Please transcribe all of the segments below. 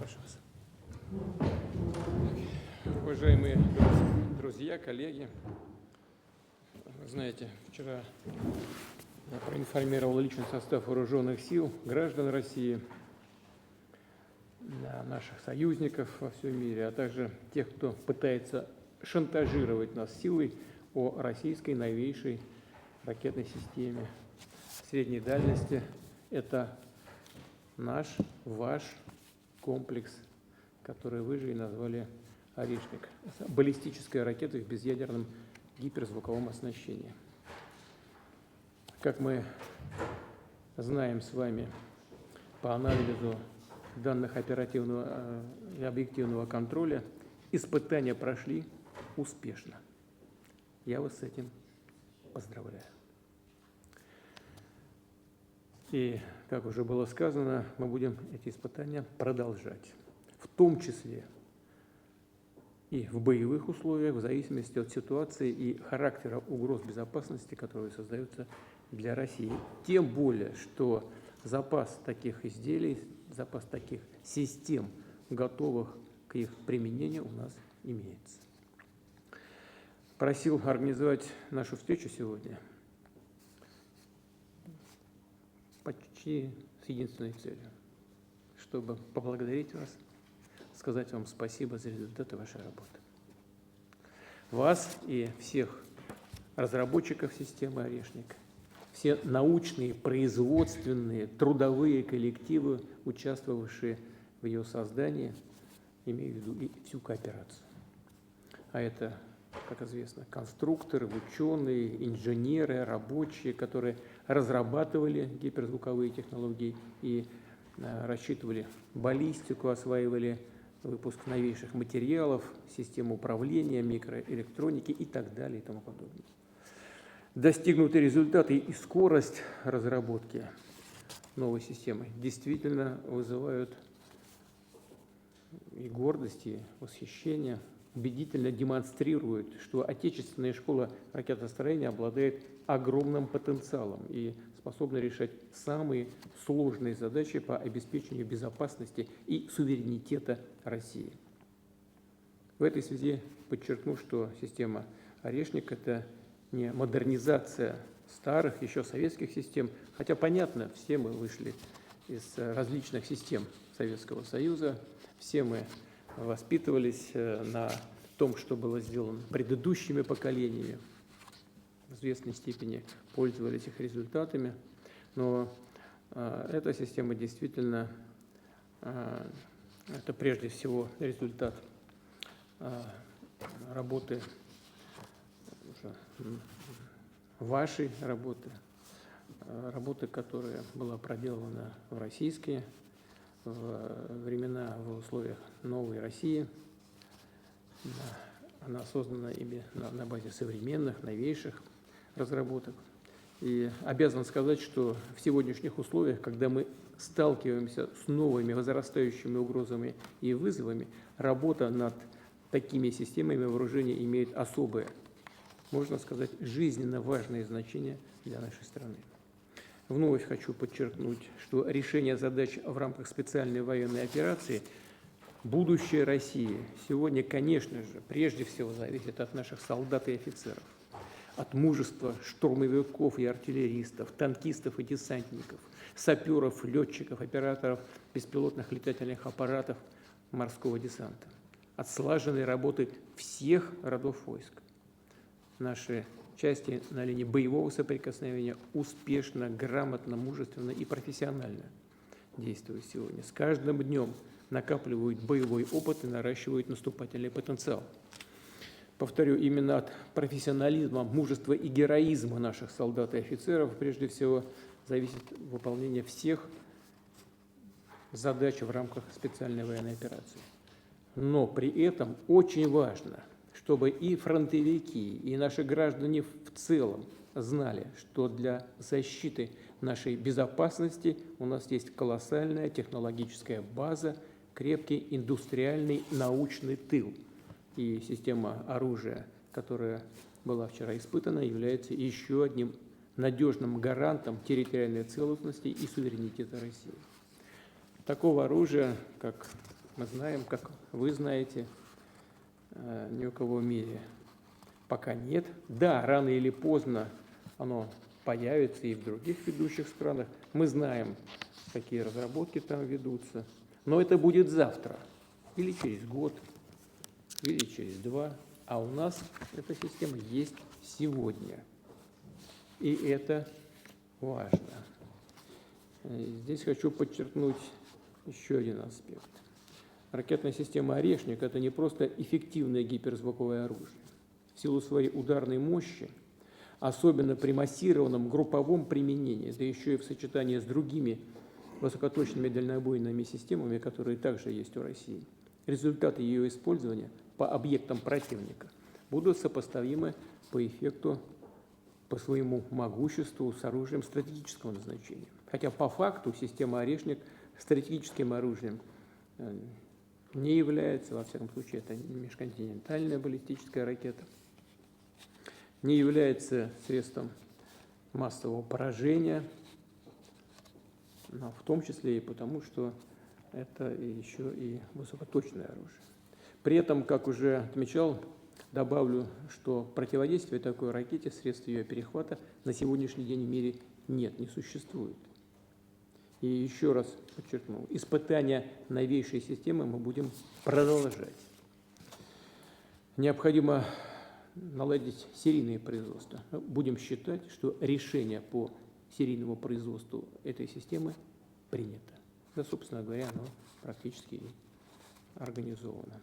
Прошу вас. Уважаемые друзья, коллеги, вы знаете, вчера я проинформировал личный состав вооруженных сил, граждан России, наших союзников во всем мире, а также тех, кто пытается шантажировать нас силой о российской новейшей ракетной системе средней дальности. Это наш, ваш комплекс, который вы же и назвали «Орешник». Баллистическая ракета в безъядерном гиперзвуковом оснащении. Как мы знаем с вами по анализу данных оперативного и объективного контроля, испытания прошли успешно. Я вас с этим поздравляю. И, как уже было сказано, мы будем эти испытания продолжать, в том числе и в боевых условиях, в зависимости от ситуации и характера угроз безопасности, которые создаются для России. Тем более, что запас таких изделий, запас таких систем, готовых к их применению, у нас имеется. Просил организовать нашу встречу сегодня почти с единственной целью, чтобы поблагодарить вас, сказать вам спасибо за результаты вашей работы. Вас и всех разработчиков системы «Орешник», все научные, производственные, трудовые коллективы, участвовавшие в ее создании, имею в виду и всю кооперацию. А это, как известно, конструкторы, ученые, инженеры, рабочие, которые разрабатывали гиперзвуковые технологии и рассчитывали баллистику, осваивали выпуск новейших материалов, систему управления, микроэлектроники и так далее и тому подобное. Достигнутые результаты и скорость разработки новой системы действительно вызывают и гордость, и восхищение, убедительно демонстрируют, что отечественная школа ракетостроения обладает огромным потенциалом и способна решать самые сложные задачи по обеспечению безопасности и суверенитета России. В этой связи подчеркну, что система «Орешник» – это не модернизация старых, еще советских систем, хотя, понятно, все мы вышли из различных систем Советского Союза, все мы воспитывались на том, что было сделано предыдущими поколениями, в известной степени пользовались их результатами, но эта система действительно, это прежде всего результат работы, вашей работы, которая была проделана в российские времена, в условиях новой России. Она создана ими на базе современных, новейших разработок. И обязан сказать, что в сегодняшних условиях, когда мы сталкиваемся с новыми возрастающими угрозами и вызовами, работа над такими системами вооружения имеет особое, можно сказать, жизненно важное значение для нашей страны. Вновь хочу подчеркнуть, что решение задач в рамках специальной военной операции, будущее России сегодня, конечно же, прежде всего зависит от наших солдат и офицеров, от мужества штурмовиков и артиллеристов, танкистов и десантников, саперов, летчиков, операторов беспилотных летательных аппаратов морского десанта, от слаженной работы всех родов войск. Наши части на линии боевого соприкосновения успешно, грамотно, мужественно и профессионально действуют сегодня. С каждым днем накапливают боевой опыт и наращивают наступательный потенциал. Повторю, именно от профессионализма, мужества и героизма наших солдат и офицеров прежде всего зависит выполнение всех задач в рамках специальной военной операции. Но при этом очень важно, чтобы и фронтовики, и наши граждане в целом знали, что для защиты нашей безопасности у нас есть колоссальная технологическая база, крепкий индустриальный научный тыл. И система оружия, которая была вчера испытана, является еще одним надежным гарантом территориальной целостности и суверенитета России. Такого оружия, как мы знаем, как вы знаете, ни у кого в мире пока нет. Да, рано или поздно оно появится и в других ведущих странах. Мы знаем, какие разработки там ведутся. Но это будет завтра, или через год, или через 2. А у нас эта система есть сегодня. И это важно. Здесь хочу подчеркнуть еще один аспект. Ракетная система «Орешник» – это не просто эффективное гиперзвуковое оружие. В силу своей ударной мощи, особенно при массированном групповом применении, да еще и в сочетании с другими высокоточными дальнобойными системами, которые также есть у России, результаты ее использования по объектам противника будут сопоставимы по эффекту, по своему могуществу с оружием стратегического назначения. Хотя по факту система «Орешник» стратегическим оружием не является, во всяком случае, это межконтинентальная баллистическая ракета, не является средством массового поражения, но в том числе и потому, что это еще и высокоточное оружие. При этом, как уже отмечал, добавлю, что противодействия такой ракете, средств ее перехвата на сегодняшний день в мире нет, не существует. И еще раз подчеркну, испытания новейшей системы мы будем продолжать. Необходимо наладить серийное производство. Будем считать, что решение по серийному производству этой системы принято. Да, собственно говоря, оно практически организовано.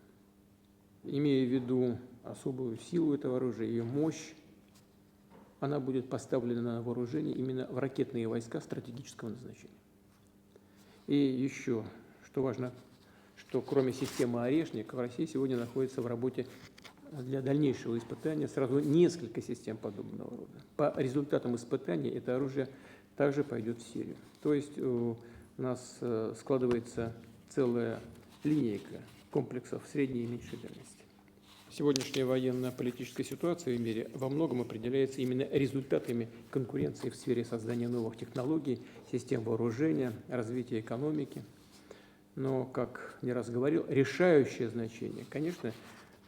Имея в виду особую силу этого оружия, ее мощь, она будет поставлена на вооружение именно в ракетные войска стратегического назначения. И еще, что важно, что кроме системы «Орешник» в России сегодня находится в работе для дальнейшего испытания сразу несколько систем подобного рода. По результатам испытаний это оружие также пойдет в серию. То есть у нас складывается целая линейка комплексов средней и меньшей дальности. Сегодняшняя военно-политическая ситуация в мире во многом определяется именно результатами конкуренции в сфере создания новых технологий, систем вооружения, развития экономики. Но, как не раз говорил, решающее значение, конечно,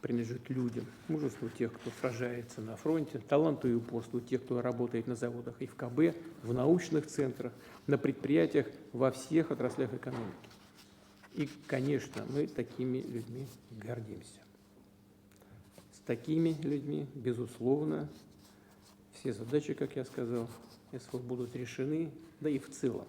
принадлежит людям, мужеству тех, кто сражается на фронте, таланту и упорству тех, кто работает на заводах и в КБ, в научных центрах, на предприятиях, во всех отраслях экономики. И, конечно, мы такими людьми гордимся. С такими людьми, безусловно, все задачи, как я сказал, СВО будут решены, да и в целом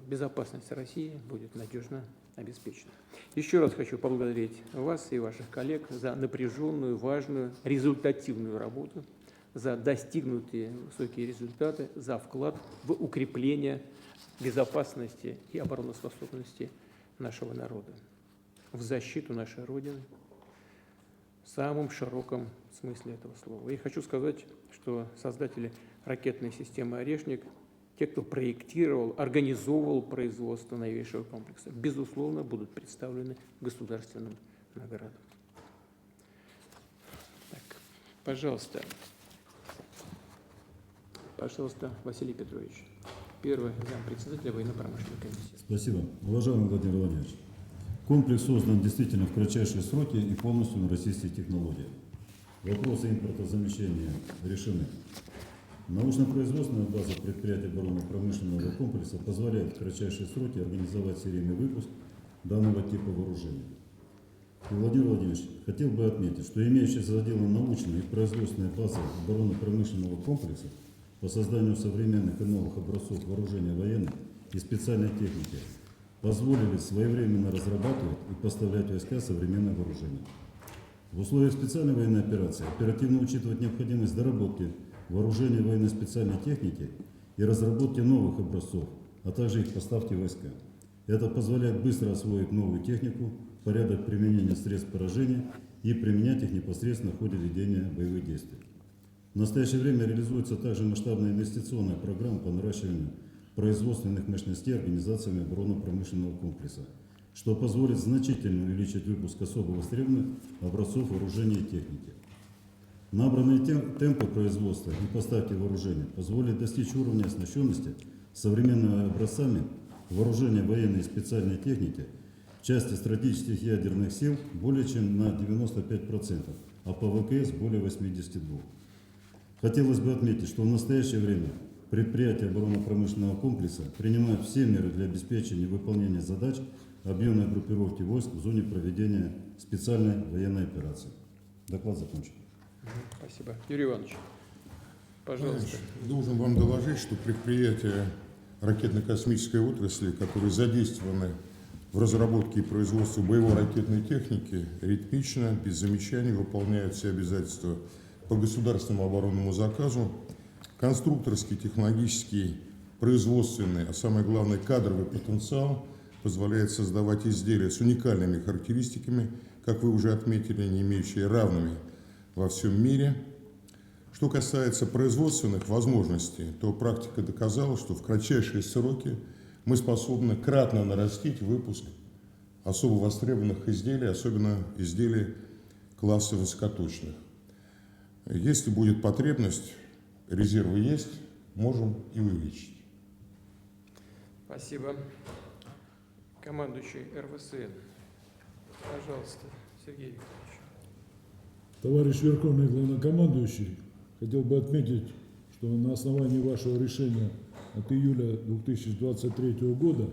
безопасность России будет надежно обеспечена. Еще раз хочу поблагодарить вас и ваших коллег за напряженную, важную, результативную работу, за достигнутые высокие результаты, за вклад в укрепление безопасности и обороноспособности нашего народа, в защиту нашей Родины в самом широком смысле этого слова. И хочу сказать, что создатели ракетной системы «Орешник», те, кто проектировал, организовывал производство новейшего комплекса, безусловно, будут представлены государственным наградам. Так, пожалуйста, Василий Петрович, первый зампредседателя военно-промышленной комиссии. Спасибо. Уважаемый Владимир Владимирович, комплекс создан действительно в кратчайшие сроки и полностью на российских технологиях. Вопросы импортозамещения решены. Научно-производственная база предприятия оборонно-промышленного комплекса позволяет в кратчайшие сроки организовать серийный выпуск данного типа вооружения. И, Владимир Владимирович, хотел бы отметить, что имеющаяся заделана научная и производственная база оборонно-промышленного комплекса по созданию современных и новых образцов вооружения военной и специальной техники позволили своевременно разрабатывать и поставлять войска современное вооружение. В условиях специальной военной операции оперативно учитывать необходимость доработки вооружения военной специальной техники и разработки новых образцов, а также их поставки в войска. Это позволяет быстро освоить новую технику, порядок применения средств поражения и применять их непосредственно в ходе ведения боевых действий. В настоящее время реализуется также масштабная инвестиционная программа по наращиванию производственных мощностей организациями оборонно-промышленного комплекса, что позволит значительно увеличить выпуск особо востребованных образцов вооружения и техники. Набранные темпы производства и поставки вооружения позволят достичь уровня оснащенности современными образцами вооружения военной и специальной техники в части стратегических ядерных сил более чем на 95%, а по ВКС более 82%. Хотелось бы отметить, что в настоящее время предприятия оборонно-промышленного комплекса принимают все меры для обеспечения выполнения задач объемной группировки войск в зоне проведения специальной военной операции. Доклад закончен. Спасибо. Юрий Иванович, пожалуйста. Должен вам доложить, что предприятия ракетно-космической отрасли, которые задействованы в разработке и производстве боевой ракетной техники, ритмично, без замечаний выполняют все обязательства по государственному оборонному заказу. Конструкторский, технологический, производственный, а самое главное кадровый потенциал позволяет создавать изделия с уникальными характеристиками, как вы уже отметили, не имеющие равными во всем мире. Что касается производственных возможностей, то практика доказала, что в кратчайшие сроки мы способны кратно нарастить выпуск особо востребованных изделий, особенно изделий класса высокоточных. Если будет потребность, резервы есть, можем и увеличить. Спасибо. Командующий РВСН. Пожалуйста, Сергей Викторович. Товарищ Верховный Главнокомандующий, хотел бы отметить, что на основании вашего решения от июля 2023 года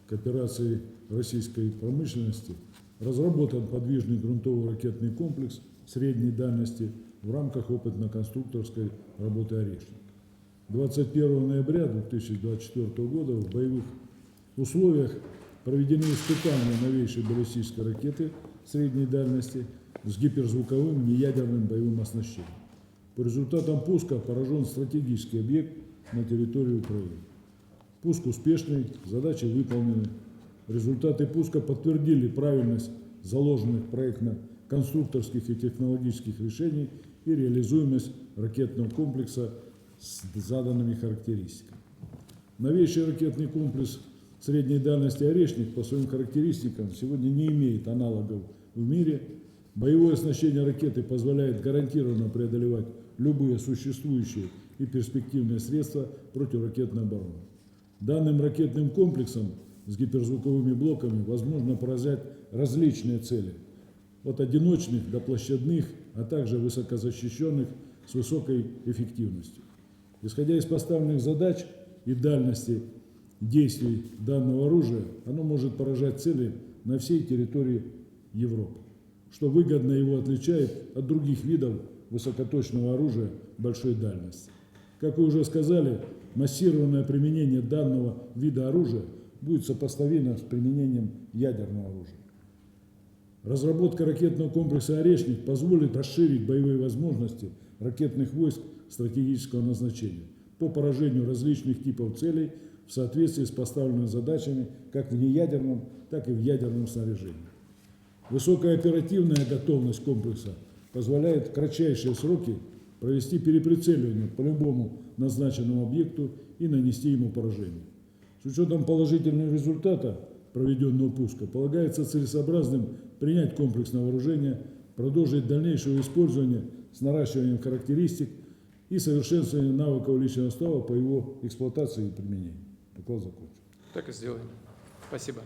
к операции российской промышленности разработан подвижный грунтовый ракетный комплекс средней дальности в рамках опытно-конструкторской работы «Орешник». 21 ноября 2024 года в боевых условиях проведены испытания новейшей баллистической ракеты средней дальности с гиперзвуковым неядерным боевым оснащением. По результатам пуска поражен стратегический объект на территории Украины. Пуск успешный, задачи выполнены. Результаты пуска подтвердили правильность заложенных проектно-конструкторских и технологических решений и реализуемость ракетного комплекса с заданными характеристиками. Новейший ракетный комплекс средней дальности «Орешник» по своим характеристикам сегодня не имеет аналогов в мире. Боевое оснащение ракеты позволяет гарантированно преодолевать любые существующие и перспективные средства противоракетной обороны. Данным ракетным комплексом с гиперзвуковыми блоками возможно поражать различные цели, от одиночных до площадных, а также высокозащищенных с высокой эффективностью. Исходя из поставленных задач и дальности действий данного оружия, оно может поражать цели на всей территории Европы, что выгодно его отличает от других видов высокоточного оружия большой дальности. Как вы уже сказали, массированное применение данного вида оружия будет сопоставимо с применением ядерного оружия. Разработка ракетного комплекса «Орешник» позволит расширить боевые возможности ракетных войск стратегического назначения по поражению различных типов целей в соответствии с поставленными задачами как в неядерном, так и в ядерном снаряжении. Высокая оперативная готовность комплекса позволяет в кратчайшие сроки провести переприцеливание по любому назначенному объекту и нанести ему поражение. С учетом положительного результата проведенного пуска полагается целесообразным принять комплекс на вооружение, продолжить дальнейшее использование с наращиванием характеристик и совершенствованием навыков личного состава по его эксплуатации и применению. Доклад закончен. Так и сделаем. Спасибо.